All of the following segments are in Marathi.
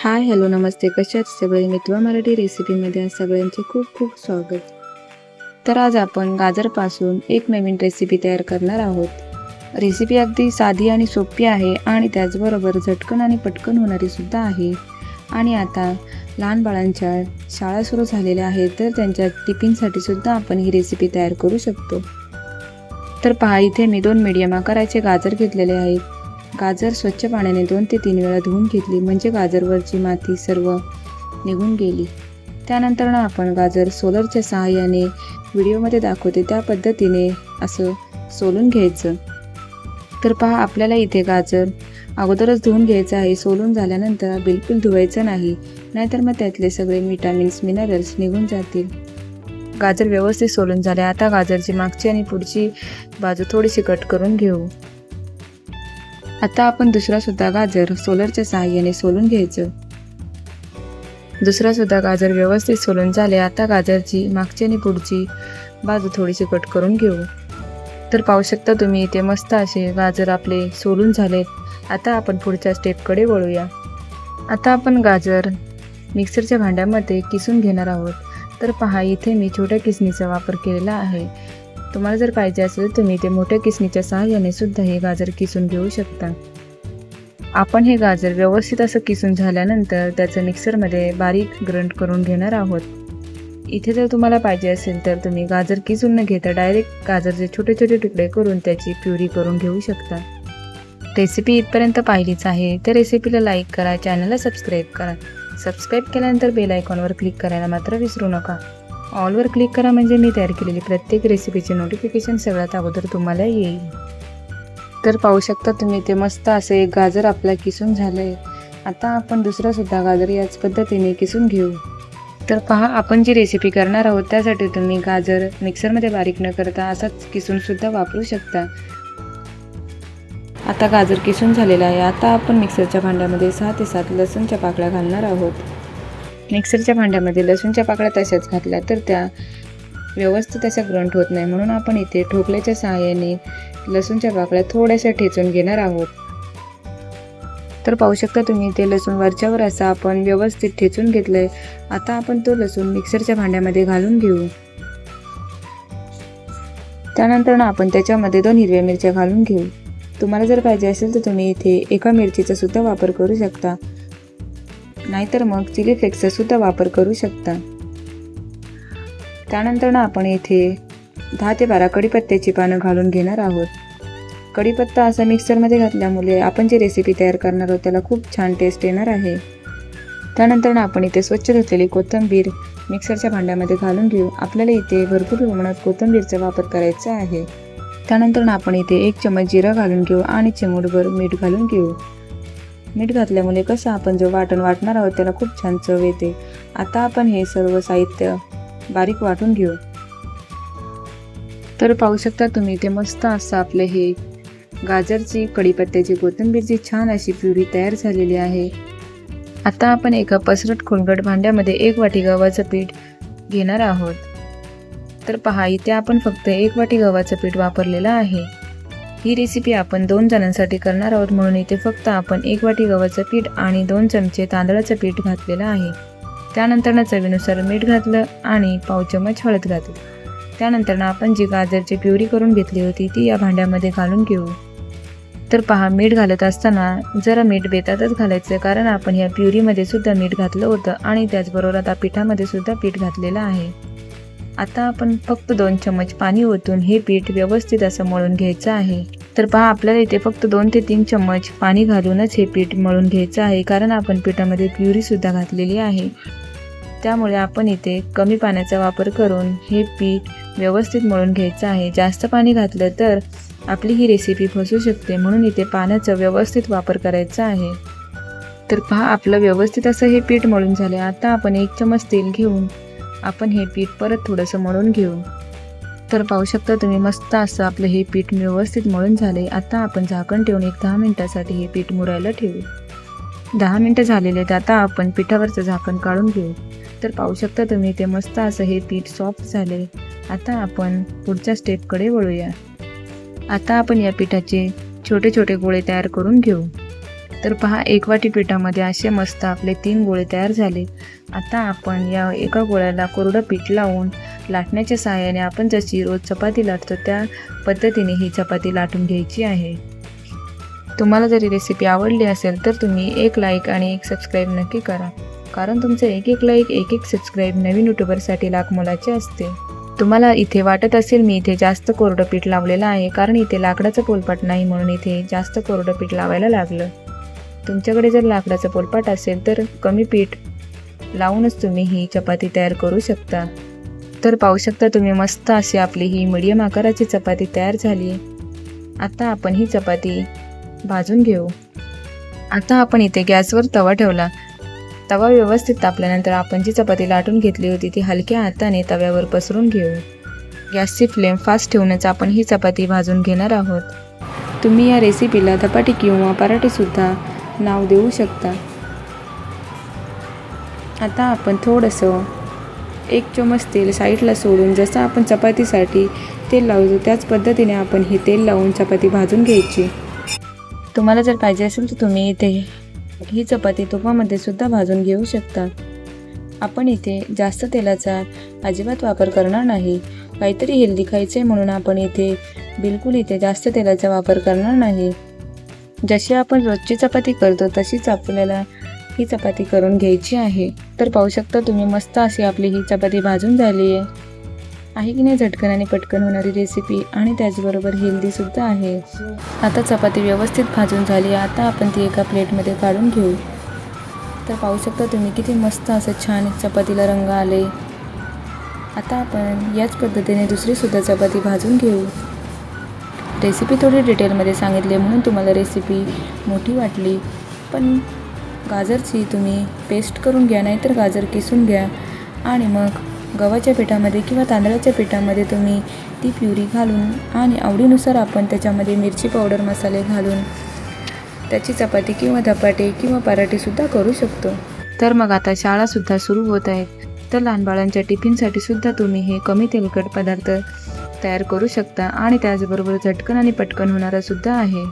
हाय हॅलो नमस्ते, कसे आहात सगळे मित्र? मराठी रेसिपीमध्ये सगळ्यांचे खूप खूप स्वागत. तर आज आपण गाजरपासून एक नवीन रेसिपी तयार करणार आहोत. रेसिपी अगदी साधी आणि सोपी आहे आणि त्याचबरोबर झटकन आणि पटकन होणारी सुद्धा आहे. आणि आता लहान बाळांच्या शाळा सुरू झालेल्या आहेत, तर त्यांच्या टिफिनसाठी सुद्धा आपण ही रेसिपी तयार करू शकतो. तर पहा, इथे मी 2 मीडियम आकाराचे गाजर घेतलेले आहेत. गाजर स्वच्छ पाण्याने 2 ते 3 वेळा धुवून घेतली, म्हणजे गाजरवरची माती सर्व निघून गेली. त्यानंतर आपण गाजर सोलरच्या सहाय्याने व्हिडिओमध्ये दाखवते त्या पद्धतीने असं सोलून घ्यायचं. तर पहा, आपल्याला इथे गाजर अगोदरच धुवून घ्यायचं आहे. सोलून झाल्यानंतर बिलकुल धुवायचं नाही, नाहीतर मग त्यातले सगळे विटामिन्स मिनरल्स निघून जातील. गाजर व्यवस्थित सोलून झाले. आता गाजरची मागची आणि पुढची बाजू थोडीशी कट करून घेऊ. आता आपण दुसरा सुद्धा गाजर सोलरच्या सहाय्याने सोलून घ्यायचं. दुसरा सुद्धा गाजर व्यवस्थित सोलून झाले. आता गाजरची मागची आणि पुढची बाजू थोडीशी कट करून घेऊ. तर पाहू शकता तुम्ही, इथे मस्त असे गाजर आपले सोलून झालेत. आता आपण पुढच्या स्टेपकडे वळूया. आता आपण गाजर मिक्सरच्या भांड्यामध्ये किसून घेणार आहोत. तर पहा, इथे मी छोट्या किसणीचा वापर केलेला आहे. तुम्हाला जर पाहिजे असेल तर तुम्ही ते मोठ्या किसणीच्या सहाय्याने सुद्धा हे गाजर किसून घेऊ शकता. आपण हे गाजर व्यवस्थित असं किसून झाल्यानंतर त्याचं मिक्सरमध्ये बारीक ग्राइंड करून घेणार आहोत. इथे जर तुम्हाला पाहिजे असेल तर तुम्ही गाजर किसून न घेता डायरेक्ट गाजरचे छोटे छोटे तुकडे करून त्याची प्युरी करून घेऊ शकता. रेसिपी इथपर्यंत पाहिलीच आहे तर रेसिपीला लाईक करा, चॅनलला सबस्क्राईब करा. सबस्क्राईब केल्यानंतर बेल आयकॉनवर क्लिक करायला मात्र विसरू नका. ऑलवर क्लिक करा, म्हणजे मी तयार केलेली प्रत्येक रेसिपीचे नोटिफिकेशन सगळ्यात अगोदर तुम्हाला येईल. तर पाहू शकता तुम्ही, ते मस्त असे एक गाजर आपला किसून झालंय. आता आपण दुसरा सुद्धा गाजर याच पद्धतीने किसून घेऊ. तर पहा, आपण जी रेसिपी करणार आहोत त्यासाठी तुम्ही गाजर मिक्सरमध्ये बारीक न करता असाच किसून सुद्धा वापरू शकता. आता गाजर किसून झालेला आहे. आता आपण मिक्सरच्या भांड्यामध्ये 6 ते 7 लसूणच्या पाकळ्या घालणार आहोत. मिक्सरच्या भांड्यामध्ये लसूणच्या पाकळ्या तशाच घातल्या तर त्या व्यवस्थित अशा ग्राइंड होत नाही, म्हणून आपण इथे ठोकल्याच्या सहाय्याने लसूणच्या पाकळ्या थोड्याशा ठेचून घेणार आहोत. तर पाहू शकता तुम्ही, ते लसूण वरच्यावर असं आपण व्यवस्थित ठेचून घेतलंय. आता आपण तो लसूण मिक्सरच्या भांड्यामध्ये घालून घेऊ. त्यानंतर आपण त्याच्यामध्ये 2 हिरव्या मिरच्या घालून घेऊ. तुम्हाला जर पाहिजे असेल तर तुम्ही इथे एका मिरचीचा सुद्धा वापर करू शकता, नाहीतर मग चिली फ्लेक्सचा सुद्धा वापर करू शकता. त्यानंतर आपण इथे 10 ते 12 कढीपत्त्याची पानं घालून घेणार आहोत. कढीपत्ता असा मिक्सरमध्ये घातल्यामुळे आपण जी रेसिपी तयार करणार आहोत त्याला खूप छान टेस्ट येणार आहे. त्यानंतर आपण इथे स्वच्छ धुतलेली कोथिंबीर मिक्सरच्या भांड्यामध्ये घालून घेऊ. आपल्याला इथे भरपूर प्रमाणात कोथिंबीरचा वापर करायचा आहे. त्यानंतर आपण इथे 1 चमच जिरा घालून घेऊ आणि चिमूटभर मीठ घालून घेऊ. मीठ घातल्यामुळे कसं आपण जो वाटण वाटणार आहोत त्याला खूप छान चव येते. आता आपण हे सर्व साहित्य बारीक वाटून घेऊ. तर पाहू शकता तुम्ही, ते मस्त असं आपलं हे गाजरची, कढीपत्त्याची, कोथिंबीरची छान अशी प्युरी तयार झालेली आहे. आता आपण एका पसरट खोलगट भांड्यामध्ये 1 वाटी गव्हाचं पीठ घेणार आहोत. तर पहा, इथे आपण फक्त 1 वाटी गव्हाचं पीठ वापरलेलं आहे. ही रेसिपी आपण 2 जणांसाठी करणार आहोत, म्हणून इथे फक्त आपण 1 वाटी गव्हाचं पीठ आणि 2 चमचे तांदळाचं पीठ घातलेलं आहे. त्यानंतर चवीनुसार मीठ घातलं आणि पाव चमच हळद घातली. त्यानंतर आपण जी गाजरची प्युरी करून घेतली होती ती या भांड्यामध्ये घालून घेऊ. तर पहा, मीठ घालत असताना जरा मीठ बेतातच घालायचं, कारण आपण या प्युरीमध्ये सुद्धा मीठ घातलं होतं आणि त्याचबरोबर आता पिठामध्ये सुद्धा पीठ घातलेलं आहे. आता आपण फक्त 2 चमच पाणी ओतून हे पीठ व्यवस्थित असं मळून घ्यायचं आहे. तर पहा, आपल्याला इथे फक्त 2 ते 3 चमच पाणी घालूनच हे पीठ मळून घ्यायचं आहे, कारण आपण पिठामध्ये प्युरी सुद्धा घातलेली आहे. त्यामुळे आपण इथे कमी पाण्याचा वापर करून हे पीठ व्यवस्थित मळून घ्यायचं आहे. जास्त पाणी घातलं तर आपली ही रेसिपी फसू शकते, म्हणून इथे पाण्याचा व्यवस्थित वापर करायचा आहे. तर पहा, आपलं व्यवस्थित असं हे पीठ मळून झाले. आता आपण 1 चमच तेल घेऊन आपण हे पीठ परत थोडंसं मळून घेऊ. तर पाहू शकता तुम्ही, मस्त असं आपलं हे पीठ व्यवस्थित मळून झाले. आता आपण झाकण ठेवून 10 मिनिटासाठी हे पीठ मुरायला ठेवू. 10 मिनिटं झालेले आहेत. आता आपण पिठावरचं झाकण काढून घेऊ. तर पाहू शकता तुम्ही, ते मस्त असं हे पीठ सॉफ्ट झाले. आता आपण पुढच्या स्टेपकडे वळूया. आता आपण या पिठाचे छोटे छोटे गोळे तयार करून घेऊ. तर पहा, 1 वाटी पिठामध्ये असे मस्त आपले 3 गोळे तयार झाले. आता आपण या एका गोळ्याला कोरडं पीठ लावून लाटण्याच्या सहाय्याने आपण जशी रोज चपाती लाटतो त्या पद्धतीने ही चपाती लाटून घ्यायची आहे. तुम्हाला जर रेसिपी आवडली असेल तर तुम्ही एक लाईक आणि एक सबस्क्राईब नक्की करा, कारण तुमचं एक लाईक एक सबस्क्राईब नवीन यूट्यूबरसाठी लाख मोलाचे असते. तुम्हाला इथे वाटत असेल मी इथे जास्त कोरडं पीठ लावलेलं आहे, कारण इथे लाकडाचं पोलपाट नाही म्हणून इथे जास्त कोरडं पीठ लावायला लागलं. तुमच्याकडे जर लाकडाचं पोलपाट असेल तर कमी पीठ लावूनच तुम्ही ही चपाती तयार करू शकता. तर पाहू शकता तुम्ही, मस्त अशी आपली ही मीडियम आकाराची चपाती तयार झाली. आता आपण ही चपाती भाजून घेऊ. आता आपण इथे गॅसवर तवा ठेवला. तवा व्यवस्थित तापल्यानंतर आपण जी चपाती लाटून घेतली होती ती हलक्या हाताने तव्यावर पसरून घेऊ. गॅसची फ्लेम फास्ट ठेवूनच आपण ही चपाती भाजून घेणार आहोत. तुम्ही या रेसिपीला धपाटी किंवा पराठेसुद्धा नाव देऊ शकता. आता आपण थोडंसं 1 चमच तेल साईडला सोडून जसं आपण चपातीसाठी तेल लावतो त्याच पद्धतीने आपण हे तेल लावून चपाती भाजून घ्यायची. तुम्हाला जर पाहिजे असेल तर तुम्ही इथे ही चपाती तुपामध्ये सुद्धा भाजून घेऊ शकता. आपण इथे जास्त तेलाचा अजिबात वापर करणार नाही. काहीतरी हेल्दी खायचे म्हणून आपण इथे बिलकुल जास्त तेलाचा वापर करणार नाही. जशी आपण रोजची चपाती करतो तशीच आपल्याला ही चपाती करून घ्यायची आहे. तर पाहू शकता तुम्ही, मस्त अशी आपली ही चपाती भाजून झाली आहे की नाही. झटकन आणि पटकन होणारी रेसिपी आणि त्याचबरोबर हेल्दीसुद्धा आहे. आता चपाती व्यवस्थित भाजून झाली. आता आपण ती एका प्लेटमध्ये काढून घेऊ. तर पाहू शकता तुम्ही किती मस्त असं छान चपातीला रंग आले. आता आपण याच पद्धतीने दुसरीसुद्धा चपाती भाजून घेऊ. रेसिपी थोडी डिटेलमध्ये सांगितली म्हणून तुम्हाला रेसिपी मोठी वाटली, पण गाजरची तुम्ही पेस्ट करून घ्या, नाहीतर गाजर किसून घ्या आणि मग गव्हाच्या पिठामध्ये किंवा तांदळाच्या पिठामध्ये तुम्ही ती प्युरी घालून आणि आवडीनुसार आपण त्याच्यामध्ये मिरची पावडर, मसाले घालून त्याची चपाती किंवा धपाटे किंवा पराठेसुद्धा करू शकतो. तर मग आता शाळासुद्धा सुरू होत आहेत, तर लहान बाळांच्या टिफिनसाठी सुद्धा तुम्ही हे कमी तेलकट पदार्थ तयार करू शकता आणि त्याचबरोबर झटकन आणि पटकन होणारा सुद्धा आहे.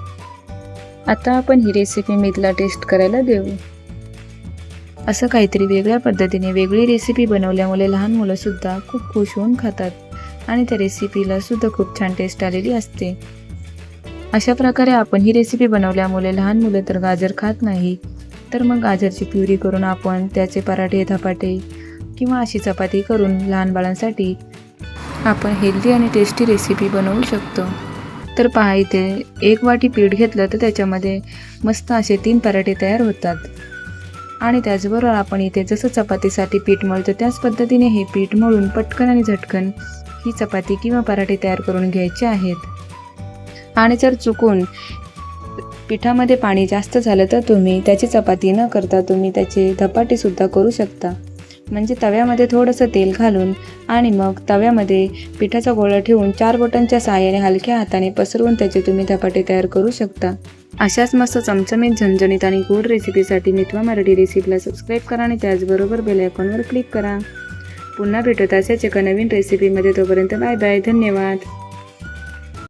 आता आपण ही रेसिपी मितला टेस्ट करायला देऊ. असं काहीतरी वेगळ्या पद्धतीने वेगळी रेसिपी बनवल्यामुळे लहान मुलंसुद्धा खूप खुश होऊन खातात आणि त्या रेसिपीला सुद्धा खूप छान टेस्ट आलेली असते. अशा प्रकारे आपण ही रेसिपी बनवल्यामुळे लहान मुलं तर गाजर खात नाही, तर मग गाजरची प्युरी करून आपण त्याचे पराठे, धपाटे किंवा अशी चपाती करून लहान बाळांसाठी आपण हेल्दी आणि टेस्टी रेसिपी बनवू शकतो. तर पहा, इथे 1 वाटी पीठ घेतलं तर त्याच्यामध्ये मस्त असे 3 पराठे तयार होतात. आणि त्याचबरोबर आपण इथे जसं चपातीसाठी पीठ मळतो त्याच पद्धतीने हे पीठ मळून पटकन आणि झटकन ही चपाती किंवा पराठे तयार करून घ्यायचे आहेत. आणि जर चुकून पिठामध्ये पाणी जास्त झालं तर तुम्ही त्याची चपाती न करता तुम्ही त्याचे धपाटेसुद्धा करू शकता. म्हणजे तव्यामध्ये थोडंसं तेल घालून आणि मग तव्यामध्ये पिठाचा गोळा ठेवून 4 बोटांच्या सहाय्याने हलक्या हाताने पसरवून त्याचे तुम्ही धपाटे तयार करू शकता. अशाच मस्त चमचमीत, झणझणीत आणि गोड रेसिपीसाठी मितवा मराठी रेसिपीला सबस्क्राईब करा आणि त्याचबरोबर बेल आयकॉनवर क्लिक करा. पुन्हा भेटत अशाच एका नवीन रेसिपीमध्ये. तोपर्यंत बाय बाय. धन्यवाद.